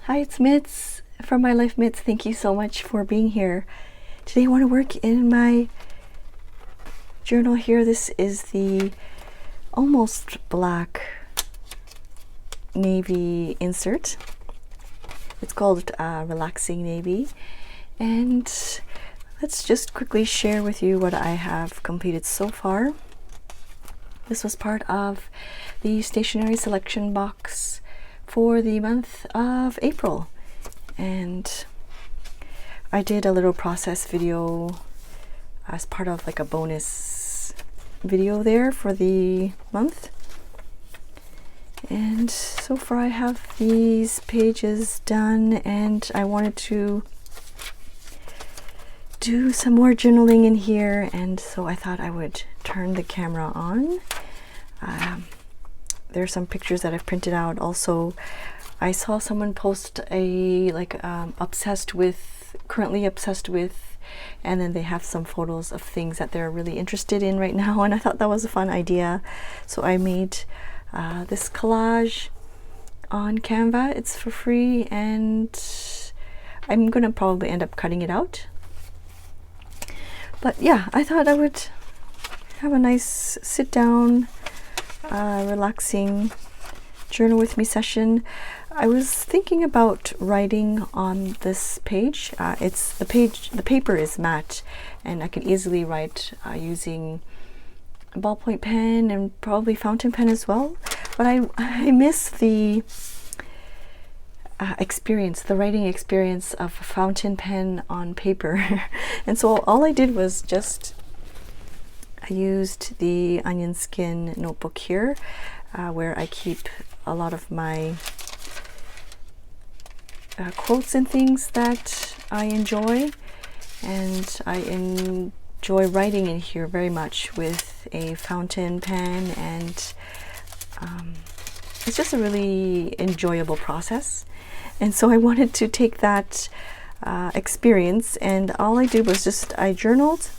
Hi, it's Mitz from My Life Mitz. Thank you so much for being here. Today I want to work in my journal here. This is the almost black navy insert. It's called Relaxing Navy. And let's just quickly share with you what I have completed so far. This was part of the stationery selection box for the month of April, and I did a little process video as part of like a bonus video there for the month. And so far I have these pages done, and I wanted to do some more journaling in here, and so I thought I would turn the camera on. There's some pictures that I've printed out. Also, I saw someone post a currently obsessed with, and then they have some photos of things that they're really interested in right now, and I thought that was a fun idea. So I made this collage on Canva. It's for free, and I'm gonna probably end up cutting it out. But yeah, I thought I would have a nice sit down, relaxing journal with me session. I was thinking about writing on this page. The paper is matte, and I can easily write using a ballpoint pen and probably fountain pen as well. But I miss the the writing experience of a fountain pen on paper. And so all I did was I used the onion skin notebook here, where I keep a lot of my quotes and things that I enjoy, and I enjoy writing in here very much with a fountain pen, and it's just a really enjoyable process. And so I wanted to take that experience, and all I did was I journaled,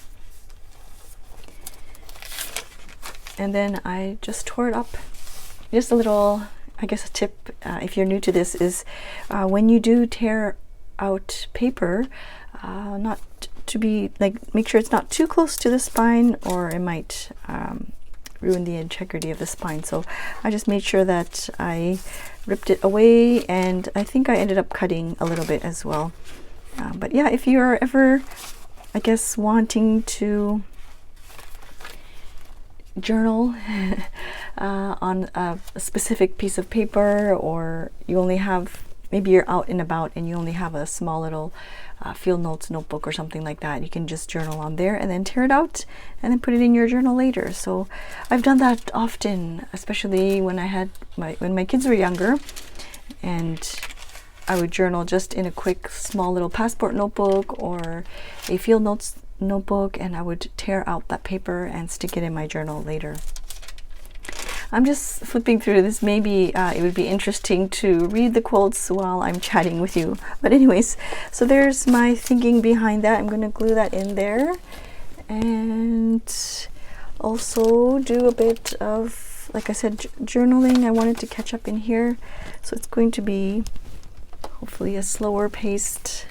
and then I just tore it up. Just a little, I guess a tip, if you're new to this, is when you do tear out paper, not to be make sure it's not too close to the spine, or it might ruin the integrity of the spine. So I just made sure that I ripped it away, and I think I ended up cutting a little bit as well. But yeah, if you're ever, I guess, wanting to journal on a specific piece of paper, or you only have, maybe you're out and about and you only have a small little field notes notebook or something like that, you can just journal on there and then tear it out and then put it in your journal later. So I've done that often, especially when when my kids were younger, and I would journal just in a quick small little passport notebook or a field notes notebook, and I would tear out that paper and stick it in my journal later. I'm just flipping through this. Maybe it would be interesting to read the quotes while I'm chatting with you. But anyways, so there's my thinking behind that. I'm going to glue that in there, and also do a bit of, like I said, journaling. I wanted to catch up in here, so it's going to be hopefully a slower paced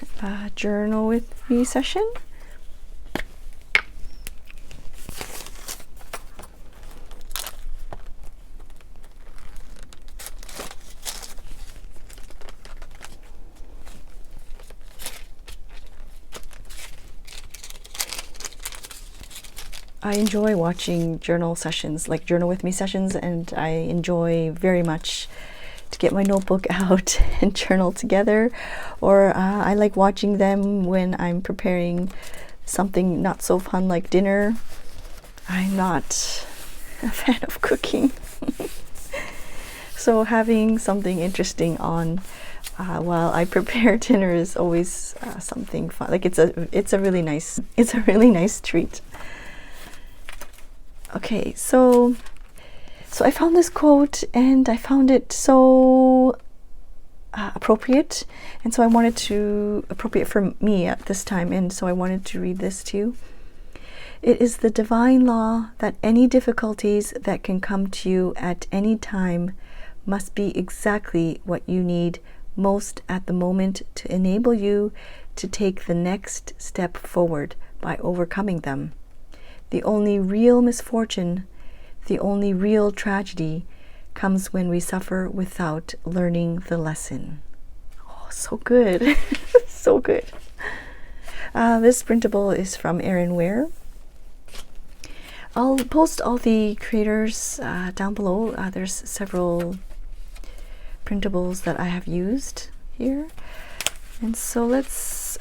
journal with me session. I enjoy watching journal sessions, like journal with me sessions, and I enjoy very much to get my notebook out and journal together. Or I like watching them when I'm preparing something not so fun like dinner. I'm not a fan of cooking. So having something interesting on while I prepare dinner is always something fun. Like it's a really nice treat. Okay, so I found this quote, and I found it so appropriate, and so I wanted to, appropriate for me at this time, and so I wanted to read this to you. It is the divine law that any difficulties that can come to you at any time must be exactly what you need most at the moment to enable you to take the next step forward by overcoming them. The only real misfortune, the only real tragedy, comes when we suffer without learning the lesson. Oh, so good. So good. This printable is from Erin Ware. I'll post all the creators down below. There's several printables that I have used here. And so let's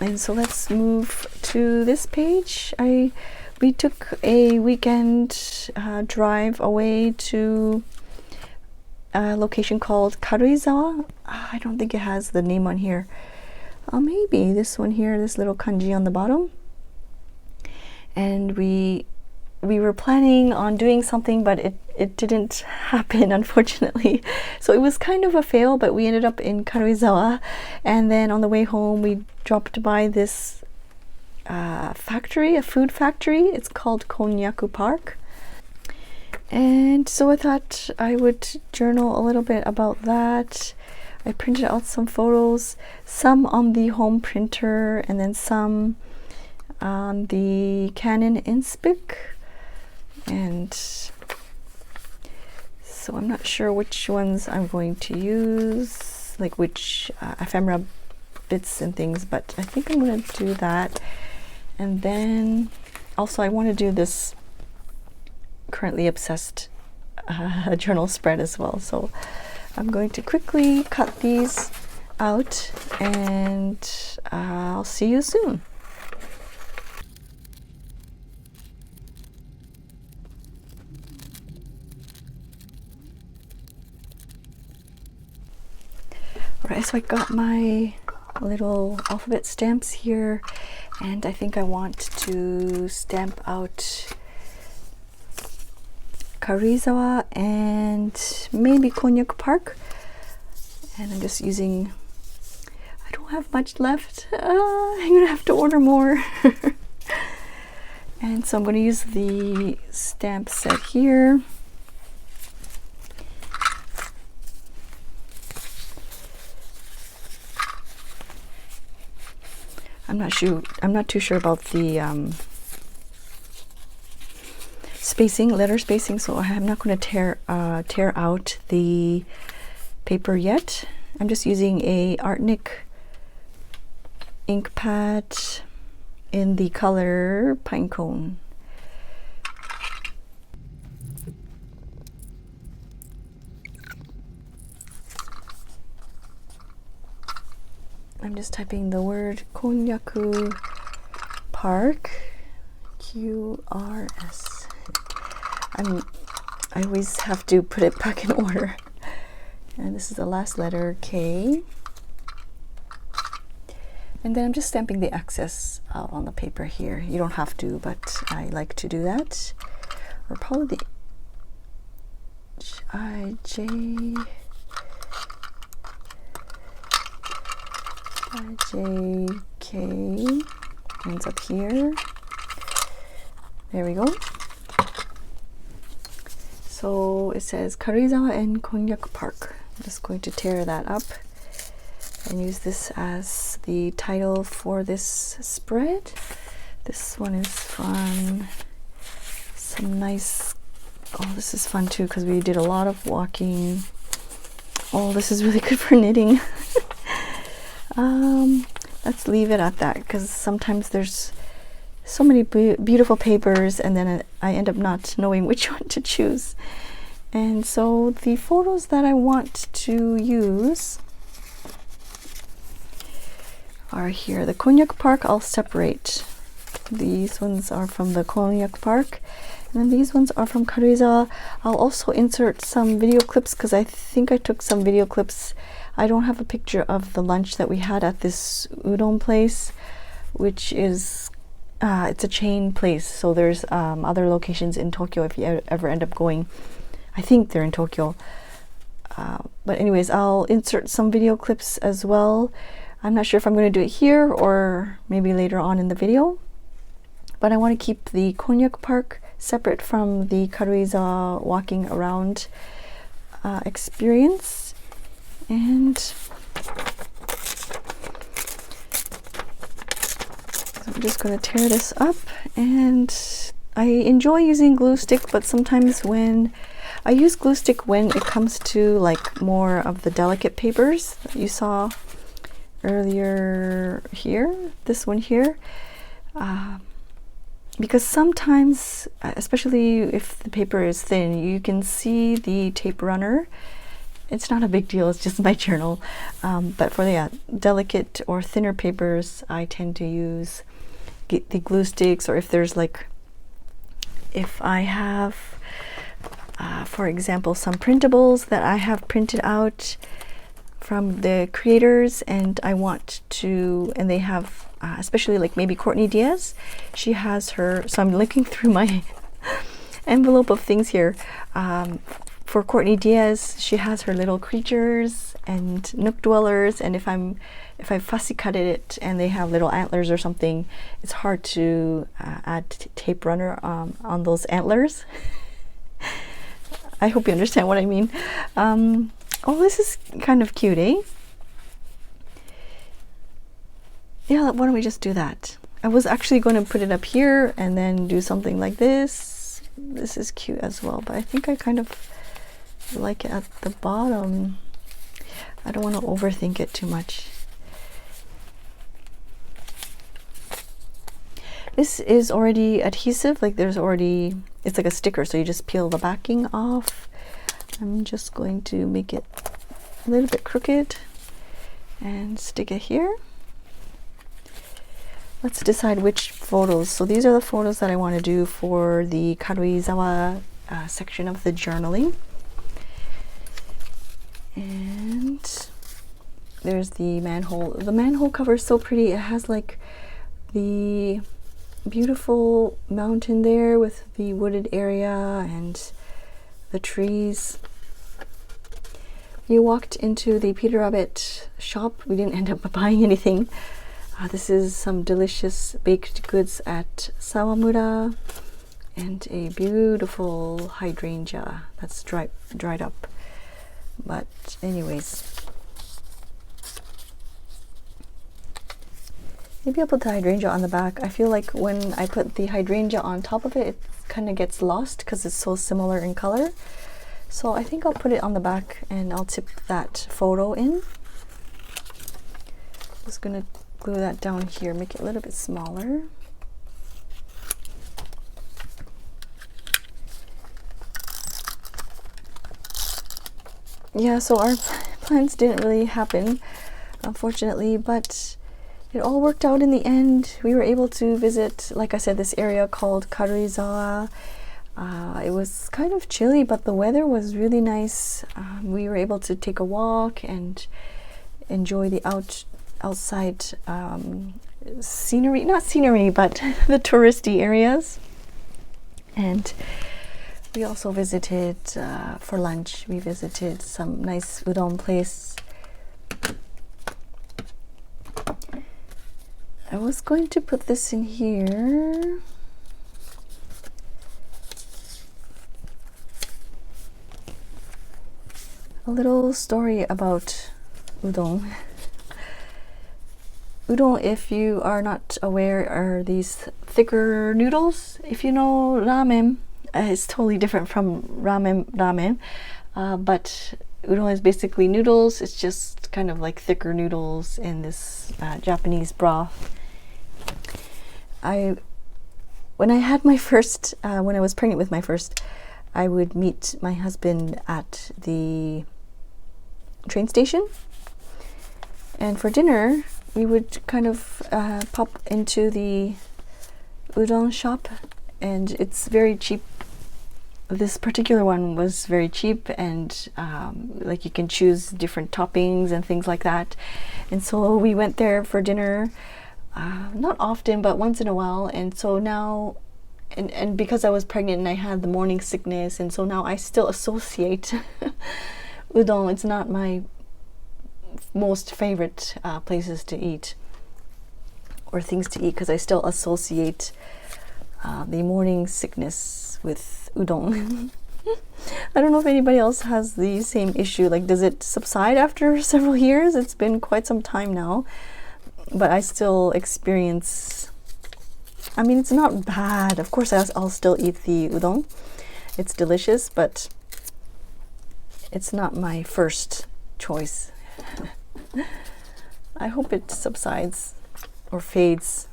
let's move to this page. We took a weekend drive away to a location called Karuizawa. I don't think it has the name on here. Maybe this one here, this little kanji on the bottom. And we were planning on doing something, but it didn't happen, unfortunately. So it was kind of a fail, but we ended up in Karuizawa. And then on the way home, we dropped by this factory, a food factory. It's called Konnichiwa Park. And so I thought I would journal a little bit about that. I printed out some photos, some on the home printer and then some on the Canon Inspic. And so I'm not sure which ones I'm going to use, like which ephemera bits and things, but I think I'm going to do that. And then also I want to do this Currently Obsessed journal spread as well. So I'm going to quickly cut these out and I'll see you soon. Alright, so I got my little alphabet stamps here, and I think I want to stamp out Karuizawa and maybe Konnichiwa Park. And I'm just using, I don't have much left. I'm gonna have to order more. And so I'm gonna use the stamp set here. I'm not too sure about the letter spacing, so I'm not going to tear out the paper yet. I'm just using a Artnik ink pad in the color Pinecone. I'm just typing the word Konnichiwa Park, QRS. I always have to put it back in order. And this is the last letter, K. And then I'm just stamping the excess out on the paper here. You don't have to, but I like to do that. Or probably the IJK ends up here. There we go. So it says Karuizawa and Konnichiwa Park. I'm just going to tear that up and use this as the title for this spread. This one is from some nice, oh, this is fun too because we did a lot of walking. Oh, this is really good for knitting. Let's leave it at that because sometimes there's so many beautiful papers and then I end up not knowing which one to choose. And so the photos that I want to use are here. The Konnichiwa Park I'll separate. These ones are from the Konnichiwa Park and then these ones are from Karuizawa. I'll also insert some video clips because I think I took some video clips. I don't have a picture of the lunch that we had at this udon place, which is it's a chain place, so there's other locations in Tokyo if you ever end up going. I think they're in Tokyo. But anyways, I'll insert some video clips as well. I'm not sure if I'm going to do it here or maybe later on in the video. But I want to keep the Konnichiwa Park separate from the Karuizawa walking around experience. And I'm just going to tear this up. And I enjoy using glue stick, but sometimes when I use glue stick when it comes to like more of the delicate papers that you saw earlier here, this one here, because sometimes, especially if the paper is thin, you can see the tape runner. It's not a big deal, it's just my journal, but for the delicate or thinner papers, I tend to use the glue sticks, or if there's like, if I have for example, some printables that I have printed out from the creators, and I want to, and they have, especially like maybe Courtney Diaz, she has her, so I'm looking through my envelope of things here. For Courtney Diaz, she has her little creatures and nook dwellers, and if I fussy cut it and they have little antlers or something, it's hard to add tape runner on those antlers. I hope you understand what I mean. Oh, this is kind of cute, eh? Yeah, why don't we just do that? I was actually going to put it up here and then do something like this. This is cute as well, but I think I kind of like it at the bottom. I don't want to overthink it too much. This is already adhesive, like there's already, it's like a sticker, so you just peel the backing off. I'm just going to make it a little bit crooked and stick it here. Let's decide which photos. So these are the photos that I want to do for the Karuizawa section of the journaling. And there's the manhole. The manhole cover is so pretty. It has like the beautiful mountain there with the wooded area and the trees. We walked into the Peter Rabbit shop. We didn't end up buying anything. This is some delicious baked goods at Sawamura, and a beautiful hydrangea that's dried up. But anyways, maybe I'll put the hydrangea on the back. I feel like when I put the hydrangea on top of it, it kind of gets lost because it's so similar in color. So I think I'll put it on the back and I'll tip that photo in. Just gonna glue that down here, make it a little bit smaller. Yeah, so our plans didn't really happen, unfortunately, but it all worked out in the end. We were able to visit, like I said, this area called Karuizawa. It was kind of chilly, but the weather was really nice. We were able to take a walk and enjoy the outside scenery, not scenery, but the touristy areas. And we also visited, for lunch, we visited some nice udon place. I was going to put this in here. A little story about udon. Udon, if you are not aware, are these thicker noodles. If you know ramen, it's totally different from ramen, but udon is basically noodles. It's just kind of like thicker noodles in this Japanese broth. When I had my first, when I was pregnant with my first, I would meet my husband at the train station, and for dinner we would kind of pop into the udon shop, and it's very cheap. This particular one was very cheap, and like you can choose different toppings and things like that. And so we went there for dinner, not often, but once in a while. And so now, and because I was pregnant and I had the morning sickness, and so now I still associate udon. It's not my most favorite places to eat or things to eat, because I still associate the morning sickness with udon. I don't know if anybody else has the same issue. Like, does it subside after several years? It's been quite some time now, but I still experience, I mean, it's not bad. Of course, I'll still eat the udon. It's delicious, but it's not my first choice. I hope it subsides or fades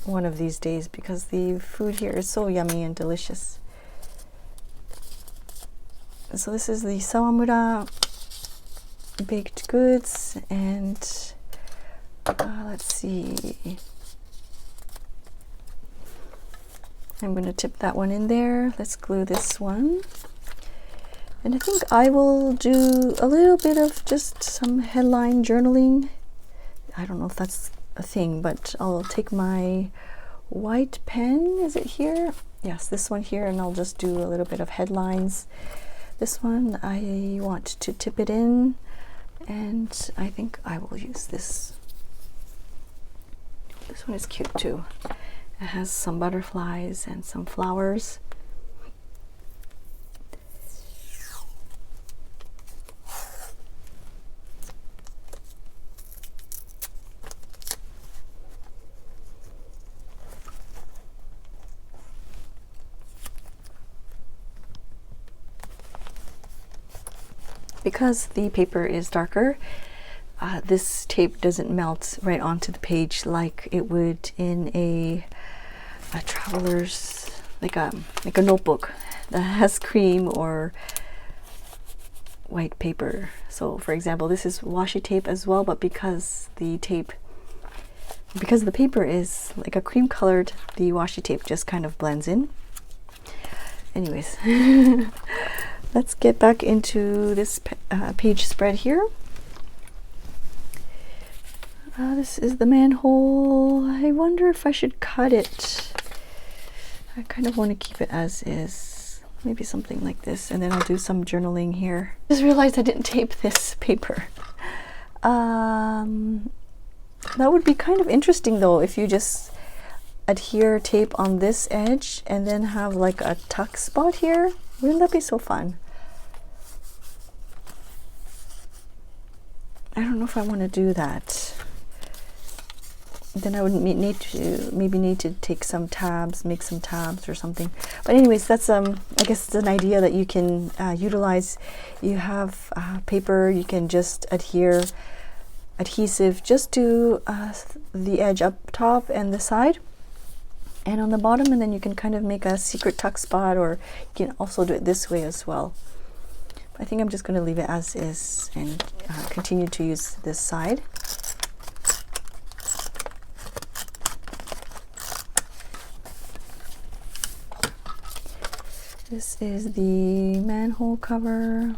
one of these days, because the food here is so yummy and delicious. So this is the Sawamura baked goods, and let's see. I'm going to tip that one in there. Let's glue this one. And I think I will do a little bit of just some headline journaling. I don't know if that's a thing, but I'll take my white pen. Is it here? Yes, this one here, and I'll just do a little bit of headlines. This one, I want to tip it in, and I think I will use this. This one is cute too. It has some butterflies and some flowers. Because the paper is darker, this tape doesn't melt right onto the page like it would in a traveler's, like a notebook that has cream or white paper. So for example, this is washi tape as well, but because the paper is like a cream colored, the washi tape just kind of blends in. Anyways, let's get back into this page spread here. This is the manhole. I wonder if I should cut it. I kind of want to keep it as is. Maybe something like this, and then I'll do some journaling here. Just realized I didn't tape this paper. That would be kind of interesting though, if you just adhere tape on this edge and then have like a tuck spot here. Wouldn't that be so fun? I don't know if I want to do that. Then I would need to take some tabs, make some tabs or something. But anyways, that's I guess it's an idea that you can utilize. You have paper, you can just adhere adhesive just to the edge up top and the side and on the bottom, and then you can kind of make a secret tuck spot, or you can also do it this way as well. I think I'm just going to leave it as is and continue to use this side. This is the manhole cover.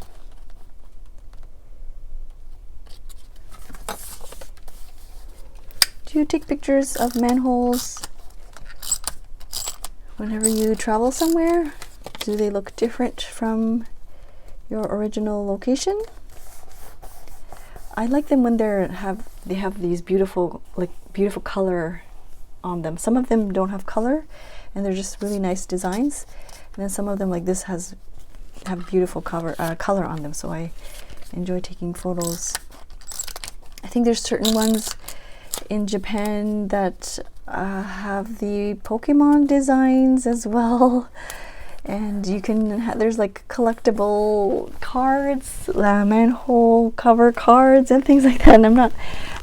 Do you take pictures of manholes whenever you travel somewhere? Do they look different from your original location? I like them when they have these beautiful color on them. Some of them don't have color and they're just really nice designs. And then some of them like this have beautiful color on them, so I enjoy taking photos. I think there's certain ones in Japan that have the Pokemon designs as well, and you can there's like collectible cards, manhole cover cards and things like that, and I'm not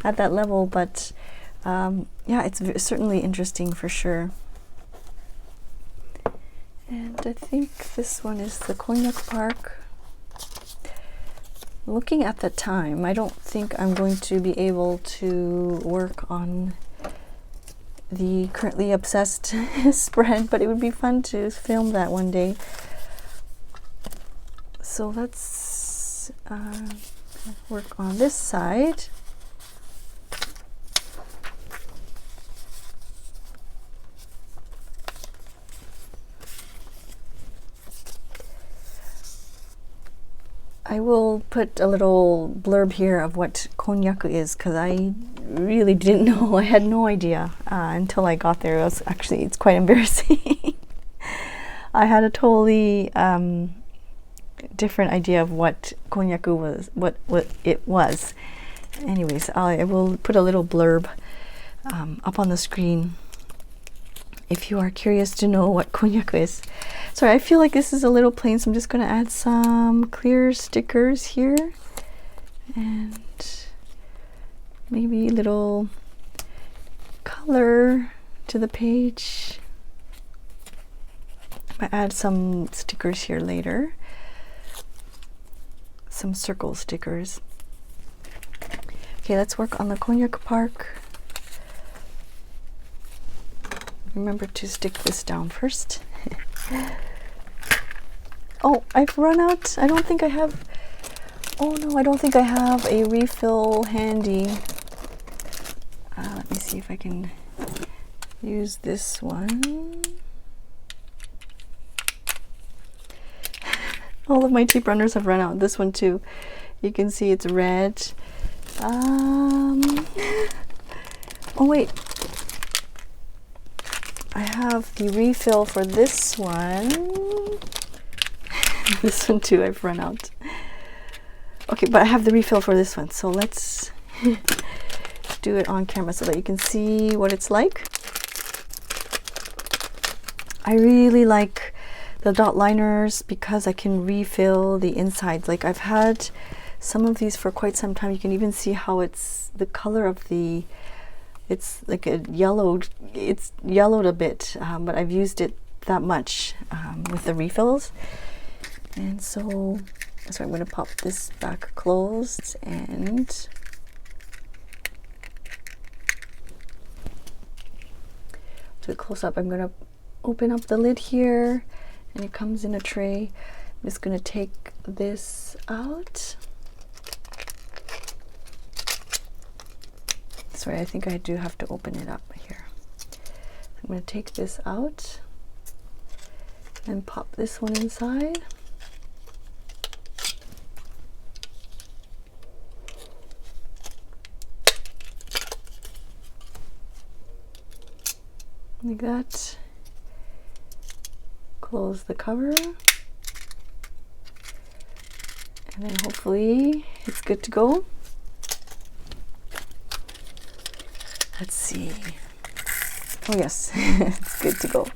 at that level, but yeah, it's certainly interesting for sure. And I think this one is the Konnichiwa Park. Looking at the time, I don't think I'm going to be able to work on the currently obsessed spread, but it would be fun to film that one day. So let's work on this side. I will put a little blurb here of what konjaku is, because I really didn't know. I had no idea until I got there. It's quite embarrassing. I had a totally different idea of what konnyaku was, what it was. Anyways, I will put a little blurb up on the screen if you are curious to know what konnyaku is. Sorry, I feel like this is a little plain, so I'm just going to add some clear stickers here and maybe a little color to the page. I might add some stickers here later, some circle stickers. Okay, let's work on the Konyaku Park. Remember to stick this down first. Oh, I've run out. I don't think I have. Oh no, I don't think I have a refill handy. Let me see if I can use this one. All of my tape runners have run out. This one too. You can see it's red. Oh wait. I have the refill for this one. This one too, I've run out. Okay, but I have the refill for this one. So let's do it on camera so that you can see what it's like. I really like the dot liners because I can refill the insides. Like I've had some of these for quite some time. You can even see how it's the color of the, it's like it's yellowed a bit, but I've used it that much with the refills. And so I'm going to pop this back closed, and to the close up, I'm going to open up the lid here, and it comes in a tray. I'm just going to take this out. Sorry, I think I do have to open it up here. I'm going to take this out and pop this one inside. Like that. Close the cover. And then hopefully it's good to go. Let's see. Oh yes, it's good to go.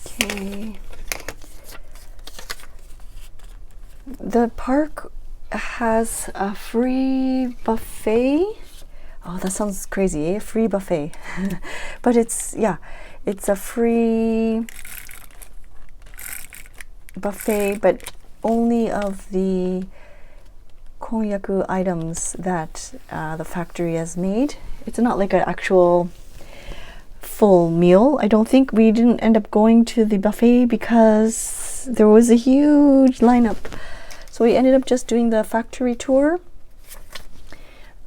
Okay. The park has a free buffet. Oh, that sounds crazy, eh? Free buffet. But it's, yeah, it's a free buffet, but only of the konnyaku items that the factory has made. It's not like an actual full meal. I don't think. We didn't end up going to the buffet because there was a huge lineup. So we ended up just doing the factory tour.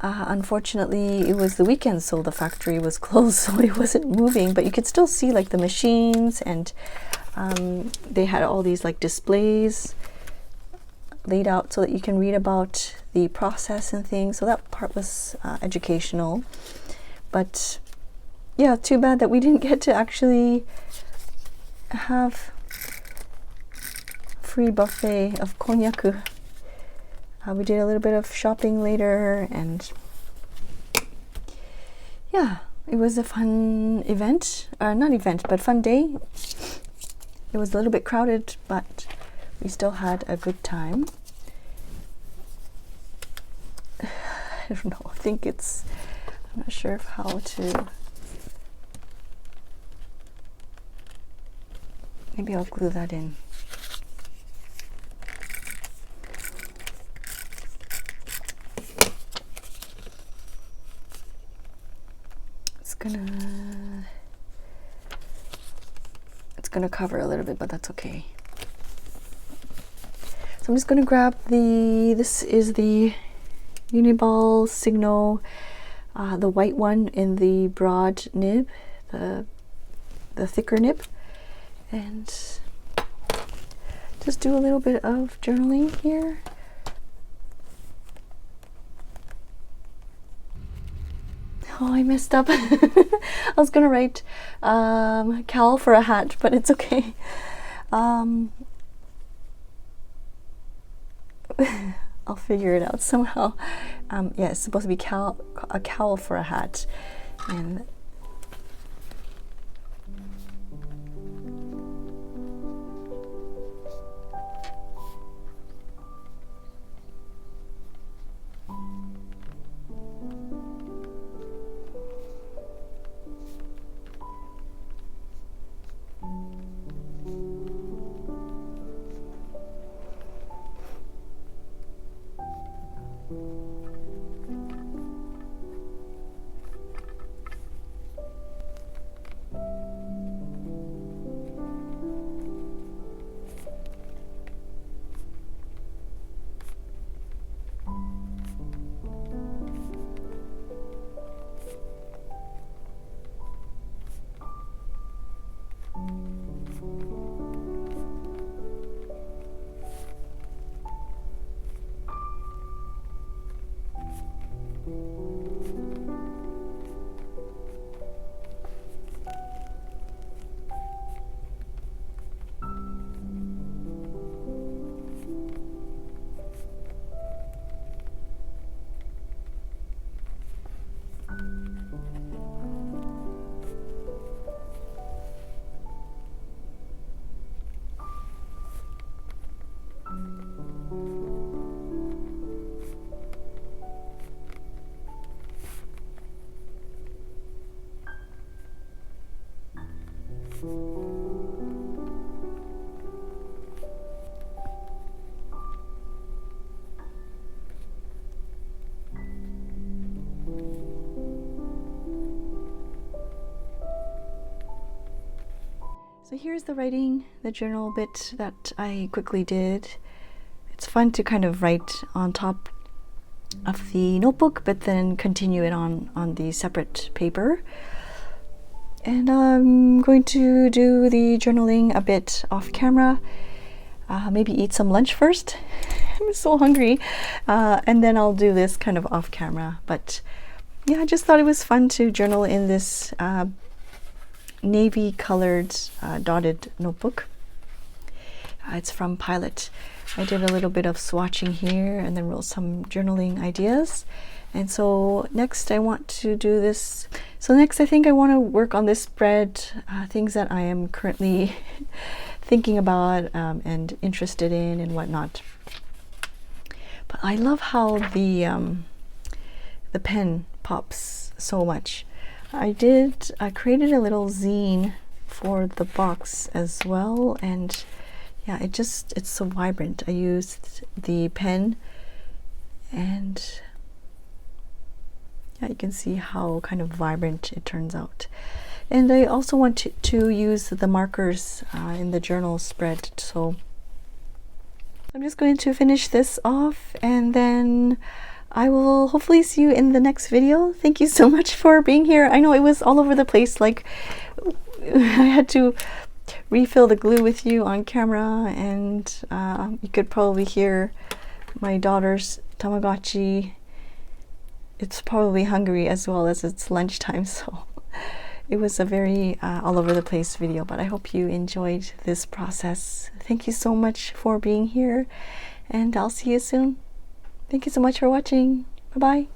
Unfortunately, it was the weekend, so the factory was closed, so it wasn't moving, but you could still see like the machines, and they had all these like displays laid out so that you can read about the process and things. So that part was educational. But yeah, too bad that we didn't get to actually have free buffet of konnyaku. We did a little bit of shopping later, and yeah, it was a fun event. Not event, but fun day. It was a little bit crowded, but we still had a good time. I don't know, I think it's, I'm not sure of how to, maybe I'll glue that in. It's gonna cover a little bit, but that's okay. So I'm just gonna grab this is the Uniball Signo, the white one in the broad nib, the thicker nib, and just do a little bit of journaling here. Oh, I messed up. I was gonna write cowl for a hat, but it's okay. I'll figure it out somehow. Yeah, it's supposed to be a cowl for a hat. And so here's the writing, the journal bit that I quickly did. It's fun to kind of write on top of the notebook, but then continue it on the separate paper. And I'm going to do the journaling a bit off camera. Maybe eat some lunch first. I'm so hungry. And then I'll do this kind of off camera. But yeah, I just thought it was fun to journal in this navy colored dotted notebook. It's from Pilot. I did a little bit of swatching here and then wrote some journaling ideas. And so next I want to do this. So next I think I want to work on this spread, things that I am currently thinking about and interested in and whatnot. But I love how the pen pops so much. I created a little zine for the box as well, and yeah, it's so vibrant. I used the pen, and yeah, you can see how kind of vibrant it turns out. And I also want to use the markers in the journal spread, so I'm just going to finish this off, and then I will hopefully see you in the next video. Thank you so much for being here. I know it was all over the place, like I had to refill the glue with you on camera, and you could probably hear my daughter's Tamagotchi. It's probably hungry as well as it's lunchtime, so it was a very all over the place video, but I hope you enjoyed this process. Thank you so much for being here, and I'll see you soon. Thank you so much for watching. Bye-bye.